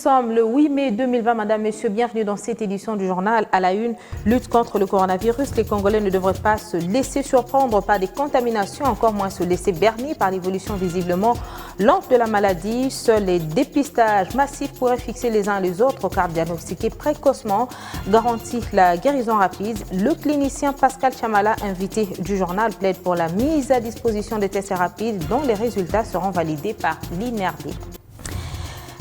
sommes le 8 mai 2020. Madame, Messieurs, bienvenue dans cette édition du journal à la une. Lutte contre le coronavirus. Les Congolais ne devraient pas se laisser surprendre par des contaminations, encore moins se laisser berner par l'évolution visiblement lente de la maladie. Seuls les dépistages massifs pourraient fixer les uns les autres, car diagnostiquer précocement garantit la guérison rapide. Le clinicien Pascal Chamala, invité du journal, plaide pour la mise à disposition des tests rapides dont les résultats seront validés par l'INRB.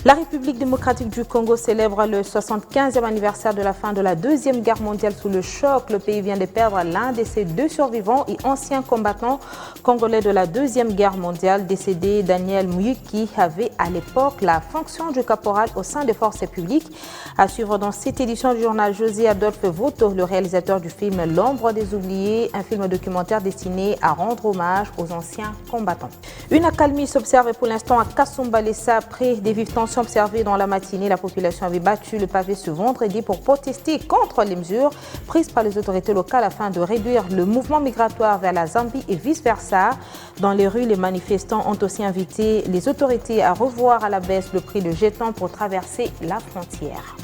La République démocratique du Congo célèbre le 75e anniversaire de la fin de la Deuxième Guerre mondiale sous le choc. Le pays vient de perdre l'un de ses deux survivants et anciens combattants congolais de la Deuxième Guerre mondiale, décédé Daniel Muyuki, avait à l'époque la fonction de caporal au sein des forces publiques. À suivre dans cette édition du journal, José Adolphe Voto, le réalisateur du film L'ombre des oubliés, un film documentaire destiné à rendre hommage aux anciens combattants. Une accalmie s'observe pour l'instant à Kasumbalesa, après des vives tensions observées dans la matinée. La population avait battu le pavé ce vendredi pour protester contre les mesures prises par les autorités locales afin de réduire le mouvement migratoire vers la Zambie et vice-versa. Dans les rues, les manifestants ont aussi invité les autorités à revoir à la baisse le prix de jetons pour traverser la frontière.